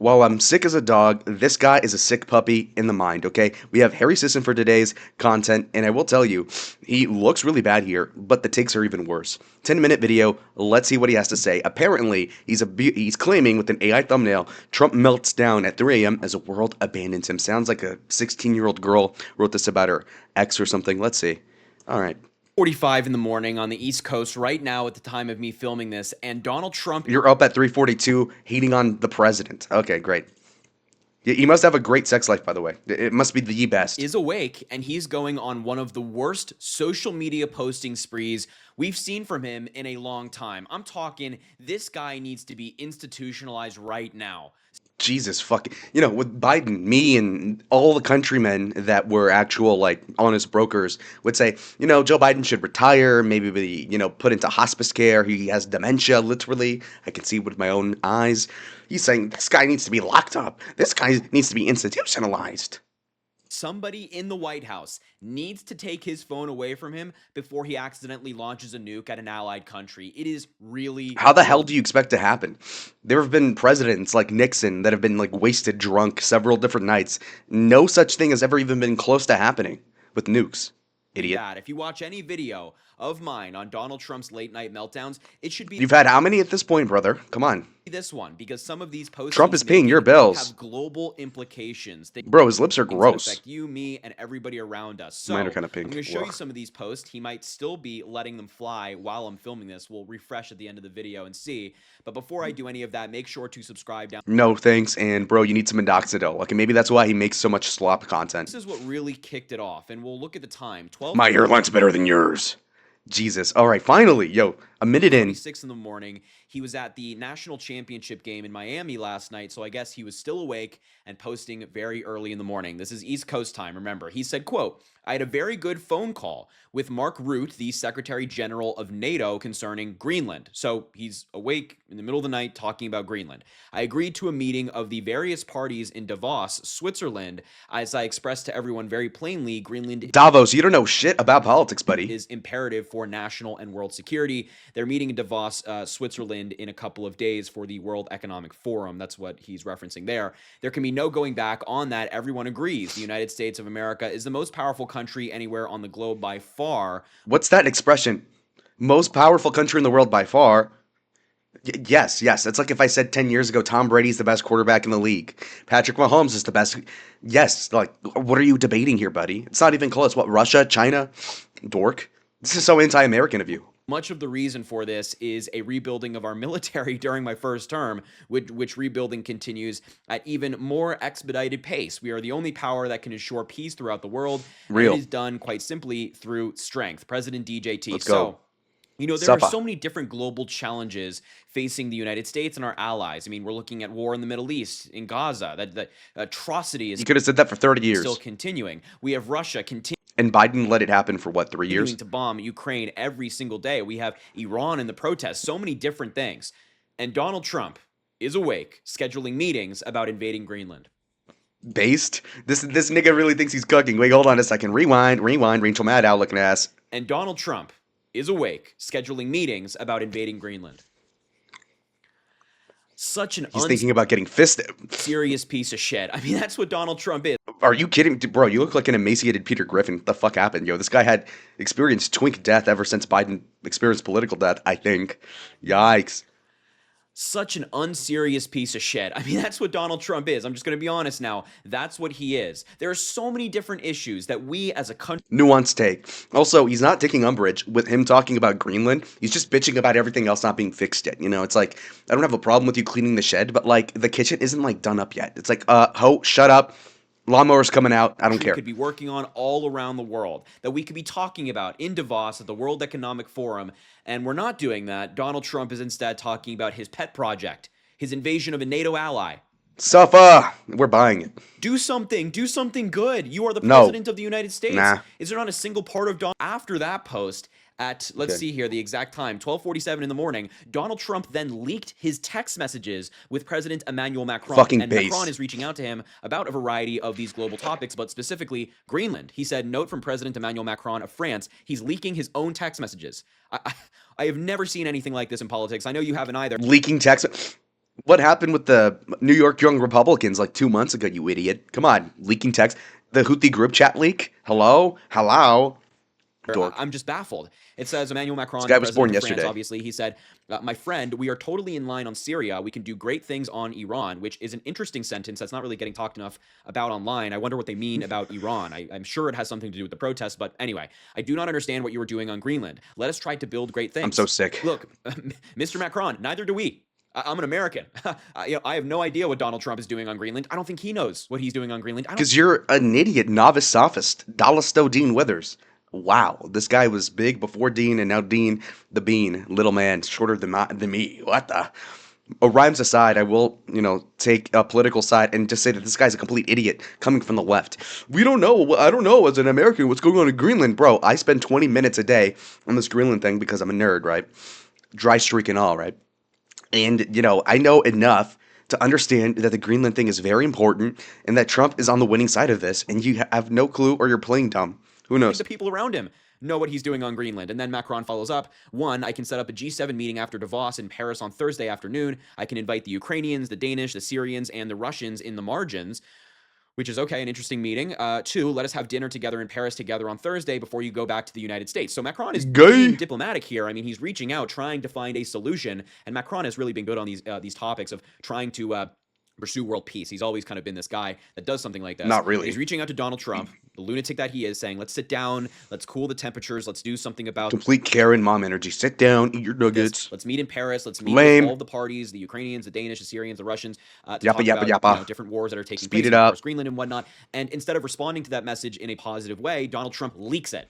While I'm sick as a dog, this guy is a sick puppy in the mind, okay? We have Harry Sisson for today's content, and I will tell you, he looks really bad here, but the takes are even worse. 10-minute video, let's see what he has to say. Apparently, he's claiming with an AI thumbnail, Trump melts down at 3 a.m. as the world abandons him. Sounds like a 16-year-old girl wrote this about her ex or something. Let's see. All right. 45 in the morning on the East Coast right now at the time of me filming this, and Donald Trump You're up at 3:42 hating on the president. Okay, great. He must have a great sex life, by the way. It must be the best. is awake, and he's going on one of the worst social media posting sprees we've seen from him in a long time. I'm talking, this guy needs to be institutionalized right now. Jesus fucking, with Biden, me and all the countrymen that were actual, like, honest brokers would say, Joe Biden should retire, maybe be, put into hospice care. He has dementia, literally. I can see with my own eyes. He's saying this guy needs to be locked up. This guy needs to be institutionalized. Somebody in the White House needs to take his phone away from him before he accidentally launches a nuke at an allied country. It is really... How the hell do you expect to happen? There have been presidents like Nixon that have been like wasted drunk several different nights. No such thing has ever even been close to happening with nukes. Idiot. bad. If you watch any video of mine on Donald Trump's late night meltdowns, it should be... You've had how many at this point, brother? Come on. this one, because some of these posts Trump is paying your bills. have global implications. Bro, his lips are gross. Affect you, me, and everybody around us. So Mine are kind of pink. I'm going to show you Ugh. some of these posts. He might still be letting them fly while I'm filming this. We'll refresh at the end of the video and see. But before I do any of that, make sure to subscribe down. No thanks, and bro, you need some Indoxidil. Okay, maybe that's why he makes so much slop content. This is what really kicked it off, and we'll look at the time. 12. My hairline's better than yours. Jesus. All right, finally, yo, a minute in. 6 in the morning. He was at the national championship game in Miami last night, so I guess he was still awake and posting very early in the morning. This is East Coast time, remember. He said, quote, "I had a very good phone call with Mark Rutte, the Secretary General of NATO, concerning Greenland." So he's awake in the middle of the night talking about Greenland. "I agreed to a meeting of the various parties in Davos, Switzerland. As I expressed to everyone very plainly, Greenland..." Davos, you don't know shit about politics, buddy. "is imperative for national and world security." They're meeting in Davos, Switzerland in a couple of days for the World Economic Forum. That's what he's referencing there. "There can be no going back on that. Everyone agrees. The United States of America is the most powerful country anywhere on the globe by far." What's that expression? Most powerful country in the world by far. Yes. It's like if I said 10 years ago, Tom Brady's the best quarterback in the league. Patrick Mahomes is the best. Yes, like, what are you debating here, buddy? It's not even close. What, Russia, China? Dork. This is so anti-American of you. Much of the reason for this is a rebuilding of our military during my first term, which rebuilding continues at even more expedited pace. We are the only power that can ensure peace throughout the world. Real. And it is done quite simply through strength. President DJT. Let's go. So, there are so many different global challenges facing the United States and our allies. I mean, we're looking at war in the Middle East, in Gaza. That atrocity is You could have said that for 30 years. still continuing. We have Russia continuing And Biden let it happen for what, 3 years? to bomb Ukraine every single day. We have Iran in the protests, so many different things. And Donald Trump is awake, scheduling meetings about invading Greenland. Based? This nigga really thinks he's cooking. Wait, hold on a second. Rewind. Rachel Maddow looking ass. And Donald Trump is awake, scheduling meetings about invading Greenland. Such an He's thinking about getting fisted. serious piece of shit. I mean, that's what Donald Trump is. Are you kidding? Bro, you look like an emaciated Peter Griffin. What the fuck happened? Yo, this guy had experienced twink death ever since Biden experienced political death, I think. Yikes. Such an unserious piece of shit. I mean, that's what Donald Trump is. I'm just going to be honest now. That's what he is. There are so many different issues that we as a country... Nuanced take. Also, he's not taking umbrage with him talking about Greenland. He's just bitching about everything else not being fixed yet. It's like, I don't have a problem with you cleaning the shed, but, like, the kitchen isn't, like, done up yet. It's like, ho, shut up. Lawnmower's coming out. I don't care. could be working on all around the world, that we could be talking about in Davos at the World Economic Forum, and we're not doing that. Donald Trump is instead talking about his pet project, his invasion of a NATO ally. Suffer. We're buying it. Do something good. You are the No. president of the United States. Nah. Is there not a single part of Donald? After that post, at, let's see here, the exact time, 12:47 in the morning, Donald Trump then leaked his text messages with President Emmanuel Macron. Fucking and base. Macron is reaching out to him about a variety of these global topics, but specifically Greenland. He said, note from President Emmanuel Macron of France, he's leaking his own text messages. I have never seen anything like this in politics. I know you haven't either. Leaking text. What happened with the New York Young Republicans like 2 months ago, you idiot? Come on, leaking text. The Houthi group chat leak? Hello? Hello? Dork. I'm just baffled. It says Emmanuel This Macron, the guy was president born of France, yesterday. obviously, he said, my friend, we are totally in line on Syria. We can do great things on Iran, which is an interesting sentence that's not really getting talked enough about online. I wonder what they mean about Iran. I'm sure it has something to do with the protests, but anyway, I do not understand what you were doing on Greenland. Let us try to build great I'm so things. sick. Look, Mr. Macron, neither do we. I'm an American. I have no idea what Donald Trump is doing on Greenland. I don't think he knows what he's doing on Greenland. I don't. Because you're an idiot, novice sophist. Dalisto Dean Withers. Wow, this guy was big before Dean, and now Dean the Bean, little man, shorter than me. What the? Rhymes aside, I will, take a political side and just say that this guy's a complete idiot coming from the left. We don't know. I don't know as an American what's going on in Greenland, bro. I spend 20 minutes a day on this Greenland thing because I'm a nerd, right? Dry streak and all, right? And, I know enough to understand that the Greenland thing is very important and that Trump is on the winning side of this, and you have no clue or you're playing dumb. Who Think knows? the people around him know what he's doing on Greenland. And then Macron follows up. One, I can set up a G7 meeting after Davos in Paris on Thursday afternoon. I can invite the Ukrainians, the Danish, the Syrians, and the Russians in the margins, which is okay, an interesting meeting. Two, let us have dinner together in Paris together on Thursday before you go back to the United States. So Macron is being Gay. diplomatic here. I mean, he's reaching out, trying to find a solution. And Macron has really been good on these topics of trying to pursue world peace. He's always kind of been this guy that does something like this. Not And he's really. reaching out to Donald Trump, the lunatic that he is, saying, let's sit down, let's cool the temperatures, let's do something about Complete Karen mom energy. Sit down, eat your this. nuggets. Let's meet in Paris. Let's meet with all Lame. of the parties, the Ukrainians, the Danish, the Syrians, the Russians, to Yappa talk yappa about yappa. different wars that are taking Speed place, it and of course up. Greenland and whatnot. And instead of responding to that message in a positive way, Donald Trump leaks it.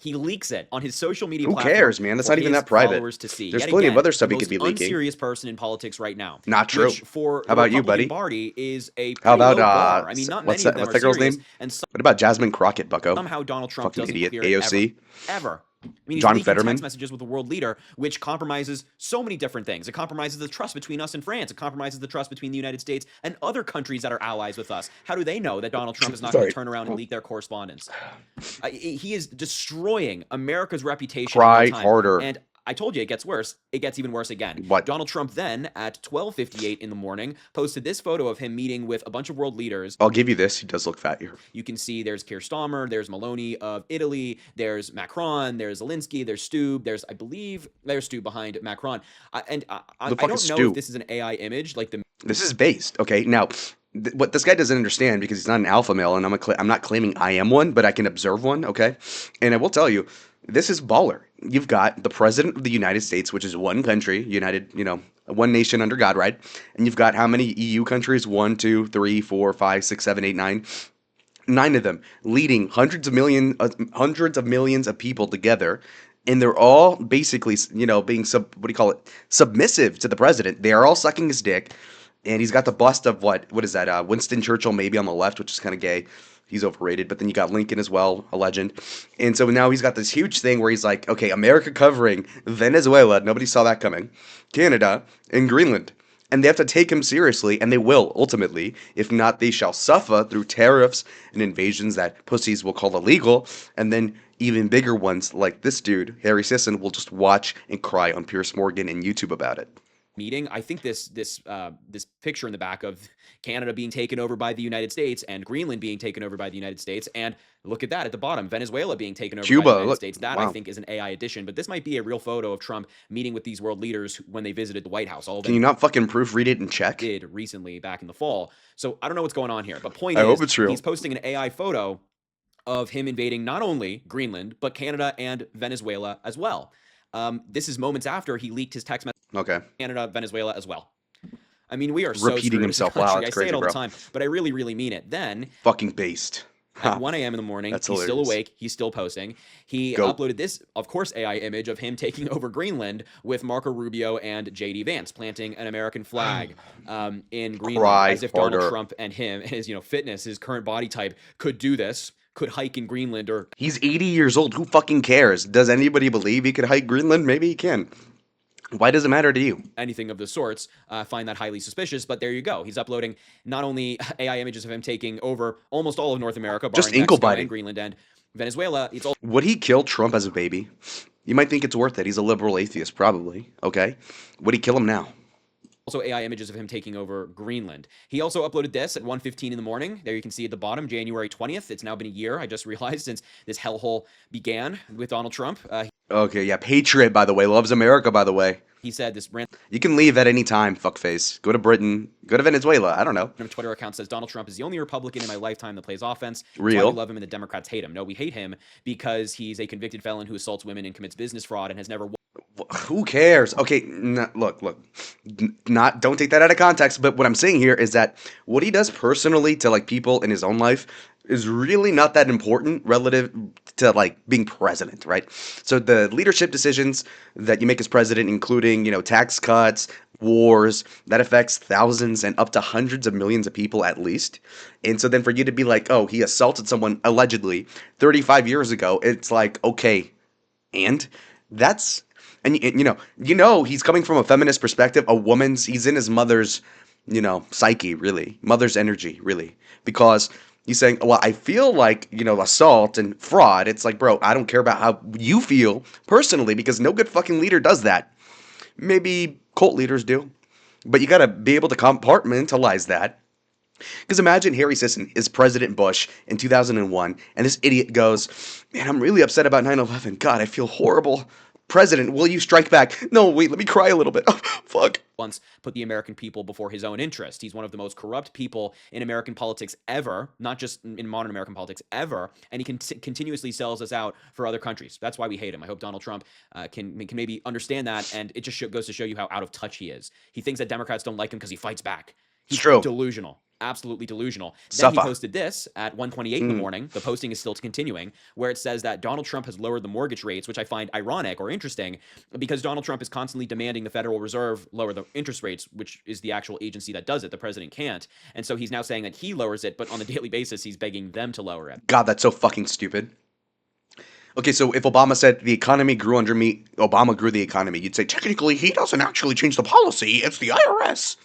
He leaks it on his social media Who platform cares, man? That's for not even his that private. followers to see. There's Yet plenty of again, other the stuff he could most be leaking. unserious person in politics right now, Not true. which for How the about you, Republican buddy? Party is a How pretty about low bar. I mean, not what's many of that? them What's are that girl's serious, name? and What about Jasmine Crockett, Bucko? somehow Donald Trump Fucking doesn't idiot. clear it AOC. ever. I mean, he's John leaking text Fetterman. messages with the world leader, which compromises so many different things. It compromises the trust between us and France. It compromises the trust between the United States and other countries that are allies with us. How do they know that Donald Trump is not going to Sorry. turn around and leak their correspondence? He is destroying America's reputation in real Cry time. harder. And I told you it gets worse. It gets even worse again. What? Donald Trump then at 12:58 in the morning posted this photo of him meeting with a bunch of world leaders. I'll give you this. He does look fat here. You can see there's Keir Starmer, there's Maloney of Italy, there's Macron, there's Zelensky, there's Stu, I believe there's Stu behind Macron. I The fuck don't is know Stu? if this is an AI image, like the This is based. Okay. Now, what this guy doesn't understand because he's not an alpha male, and I'm not claiming I am one, but I can observe one. Okay. And I will tell you, this is baller. You've got the president of the United States, which is one country, united, one nation under God, right? And you've got how many EU countries? One, two, three, four, five, six, seven, eight, nine. Nine of them leading hundreds of millions of people together, and they're all basically, being submissive to the president. They are all sucking his dick, and he's got the bust of what is that? Winston Churchill maybe on the left, which is kind of gay. He's overrated, but then you got Lincoln as well, a legend. And so now he's got this huge thing where he's like, okay, America covering Venezuela, nobody saw that coming, Canada, and Greenland. And they have to take him seriously, and they will, ultimately. If not, they shall suffer through tariffs and invasions that pussies will call illegal, and then even bigger ones like this dude, Harry Sisson, will just watch and cry on Pierce Morgan and YouTube about it. meeting. I think this picture in the back of Canada being taken over by the United States and Greenland being taken over by the United States, and look at that at the bottom, Venezuela being taken over by the Cuba, United look, States. That I wow. think is an AI addition, but this might be a real photo of Trump meeting with these world leaders when they visited the White House. All of Can them you not fucking proofread it and check? did recently back in the fall. So I don't know what's going on here, but point I hope is, it's real. he's posting an AI photo of him invading not only Greenland but Canada and Venezuela as well. This is moments after he leaked his text message Okay. to Canada, Venezuela as well. I mean, we are so Repeating screwed himself. as a country. Wow, that's I say crazy, it all bro. the time, but I really, really mean it. Then Fucking based. at Ha. 1 a.m. in the morning, That's he's still hilarious. awake. He's still posting. He Go. uploaded this, of course, AI image of him taking over Greenland with Marco Rubio and J.D. Vance planting an American flag in Greenland, Cry as if Donald harder. Trump and him, his fitness, his current body type, could do this, could hike in Greenland or He's 80 years old. Who fucking cares? Does anybody believe he could hike Greenland? Maybe he can. Why does it matter to you? anything of the sorts. Find that highly suspicious, but there you go. He's uploading not only AI images of him taking over almost all of North America, Just barring ankle Mexico biting. and Greenland and Venezuela. It's also Would he kill Trump as a baby? You might think it's worth it. He's a liberal atheist, probably. Okay. Would he kill him now? also AI images of him taking over Greenland. He also uploaded this at 1:15 in the morning. There you can see at the bottom, January 20th. It's now been a year, I just realized, since this hellhole began with Donald Trump. Okay, yeah, patriot, by the way, loves America, by the way. He said this random You can leave at any time, fuckface. Go to Britain, go to Venezuela. I don't know. Twitter account says Donald Trump is the only Republican in my lifetime that plays offense. That's why we Real. love him and the Democrats hate him. No, we hate him because he's a convicted felon who assaults women and commits business fraud and has never Who cares? Okay, look. Not don't take that out of context. But what I'm saying here is that what he does personally to like people in his own life is really not that important relative to like being president, right? So the leadership decisions that you make as president, including tax cuts, wars, that affects thousands and up to hundreds of millions of people at least. And so then for you to be like, oh, he assaulted someone allegedly 35 years ago, it's like okay, and that's and he's coming from a feminist perspective, a woman's, he's in his mother's, psyche, really, mother's energy, really, because he's saying, well, I feel like, assault and fraud. It's like, bro, I don't care about how you feel personally, because no good fucking leader does that. Maybe cult leaders do, but you got to be able to compartmentalize that. Because imagine Harry Sisson is President Bush in 2001, and this idiot goes, man, I'm really upset about 9/11. God, I feel horrible. President, will you strike back? No, wait, let me cry a little bit. Oh, fuck. once put the American people before his own interest. He's one of the most corrupt people in American politics ever, not just in modern American politics ever, and he continuously sells us out for other countries. That's why we hate him. I hope Donald Trump can maybe understand that, and it just goes to show you how out of touch he is. He thinks that Democrats don't like him because he fights back. It's He's true. delusional. Absolutely delusional. Then he Suffer. posted this at 1:28 in the morning. The posting is still continuing, where it says that Donald Trump has lowered the mortgage rates, which I find ironic or interesting because Donald Trump is constantly demanding the Federal Reserve lower the interest rates, which is the actual agency that does it. The president can't. And so he's now saying that he lowers it, but on a daily basis, he's begging them to lower it. God, that's so fucking stupid. Okay, so if Obama said the economy grew under me, Obama grew the economy, you'd say technically he doesn't actually change the policy, it's the IRS.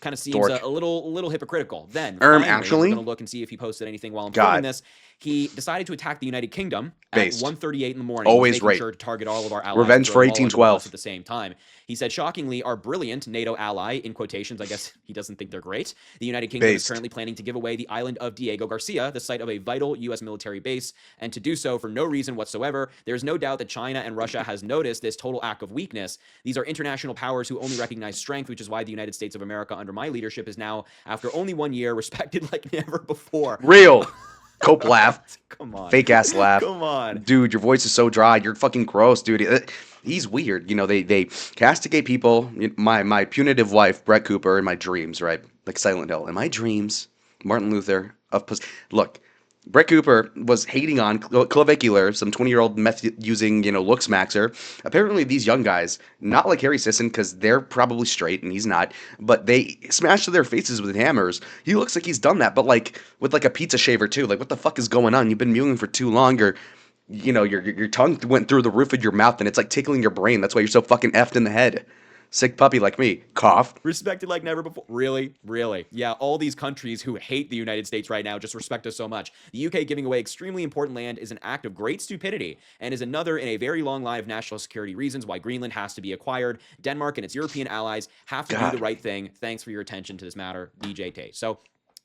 Kind of seems Dork. a little hypocritical. Then finally, Actually? we're going to look and see if he posted anything while I'm God. filming this. He decided to attack the United Kingdom at Based. 1:38 in the morning. Always making right. sure to target all of our allies. Revenge and for throw them all under the 1812. bus at the same time. He said, shockingly, our brilliant NATO ally, in quotations, I guess he doesn't think they're great. The United Kingdom is Based. currently planning to give away the island of Diego Garcia, the site of a vital U.S. military base, and to do so for no reason whatsoever. There's no doubt that China and Russia has noticed this total act of weakness. These are international powers who only recognize strength, which is why the United States of America, under my leadership, is now, after only 1 year, respected like never before. Real. Cope laugh. Come on. Fake ass laugh. Come on. Dude, your voice is so dry. You're fucking gross, dude. He's weird. They castigate people. My punitive wife, Brett Cooper, in my dreams, right? Like Silent Hill. In my dreams, Martin Luther of look, Brett Cooper was hating on Clavicular, some 20-year-old meth-using, looks maxer. Apparently, these young guys, not like Harry Sisson, because they're probably straight and he's not, but they smashed their faces with hammers. He looks like he's done that, but like with like a pizza shaver too. Like, what the fuck is going on? You've been mewing for too long, or your tongue went through the roof of your mouth and it's like tickling your brain. That's why you're so fucking effed in the head. Sick puppy like me. Cough. Respected like never before. Really? Really? Yeah, all these countries who hate the United States right now just respect us so much. The UK giving away extremely important land is an act of great stupidity and is another in a very long line of national security reasons why Greenland has to be acquired. Denmark and its European allies have to do the right thing. Thanks for your attention to this matter, DJ Tay. So,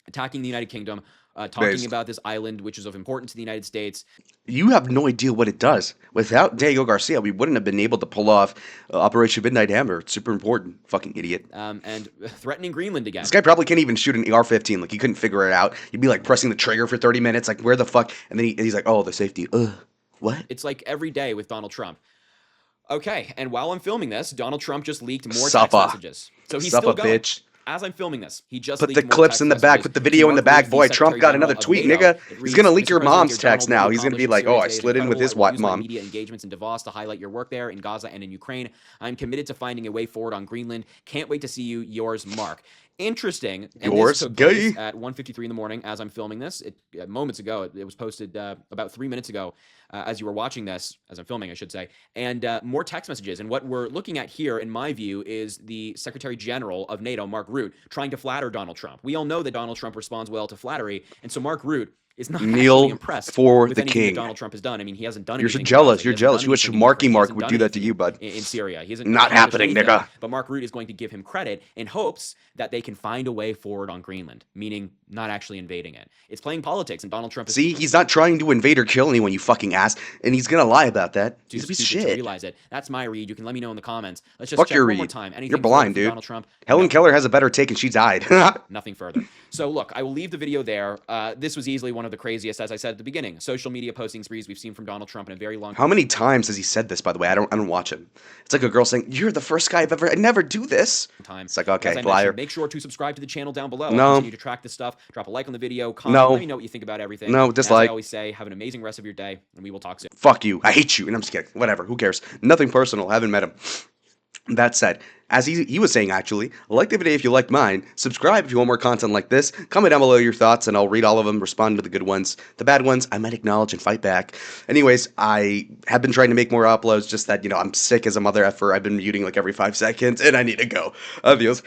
attacking the United Kingdom, talking about this island, which is of importance to the United States. You have no idea what it does. Without Diego Garcia, we wouldn't have been able to pull off Operation Midnight Hammer. It's super important. Fucking idiot. And threatening Greenland again. This guy probably can't even shoot an AR-15. Like, he couldn't figure it out. He'd be, like, pressing the trigger for 30 minutes. Like, where the fuck? And then he's like, oh, the safety. What? It's like every day with Donald Trump. Okay, and while I'm filming this, Donald Trump just leaked more text messages. So he's still going. Bitch. As I'm filming this, he just Put leaked the more clips text in the back. messages Put the video to in the Mark back. Rutte, Boy, the Trump got Secretary another General of tweet, NATO. nigga. It He's reads, going to leak "Mr. your President, mom's dear text Donald, now. we He's going to be accomplished like, oh, I a series of slid in with incredible his work. wife, Use my mom. media engagements in Davos to highlight your work there in Gaza and in Ukraine. I'm committed to finding a way forward on Greenland. Can't wait to see you. Yours, Mark." Interesting. And Yours, this took gay. place at 1:53 in the morning as I'm filming this. Moments ago. It was posted about 3 minutes ago as you were watching this, as I'm filming, I should say. And more text messages. And what we're looking at here, in my view, is the Secretary General of NATO, Mark Rutte, trying to flatter Donald Trump. We all know that Donald Trump responds well to flattery. And so Mark Rutte is not actually Kneel impressed for with the anything that king. Donald Trump has done. I mean, he hasn't done You're so anything in Gaza. jealous. He You're hasn't jealous. done You wish anything in Marky Ukraine. He Mark hasn't would done do that to anything you, bud. in Syria. He hasn't Not accomplished happening, anything. nigga. But Mark Rutte is going to give him credit in hopes that they can find a way forward on Greenland, meaning not actually invading it. It's playing politics, and Donald Trump is See, he's not trying to invade or kill anyone, you fucking ass, and he's gonna lie about that. too He's a piece of stupid to shit. realize it. That's my read. You can let me know in the comments. Let's just Fuck check your one more read. time. You're Anything further blind, from dude. Donald Trump? Helen No. Keller has a better take, and she died. Nothing further. So look, I will leave the video there. This was easily one of the craziest, as I said at the beginning, social media posting sprees we've seen from Donald Trump in a very long How many times has he said this? By the way, I don't watch him. It's like a girl saying, "You're the first guy I've ever. I never do this." time. It's like, As okay, I liar. mentioned, make sure to subscribe to the channel down below. I'll No, continue to track this stuff. Drop a like on the video, comment, let no, me know what you think about everything. no. And as I Dislike. always say, have an amazing rest of your day, and we will talk soon. Fuck you. I hate you. And I'm just kidding. Whatever. Who cares? Nothing personal. Haven't met him. That said, as he was saying actually, like the video if you liked mine, subscribe if you want more content like this, comment down below your thoughts and I'll read all of them, respond to the good ones. The bad ones, I might acknowledge and fight back. Anyways, I have been trying to make more uploads, just that, I'm sick as a mother effer. I've been muting like every 5 seconds and I need to go. Adios.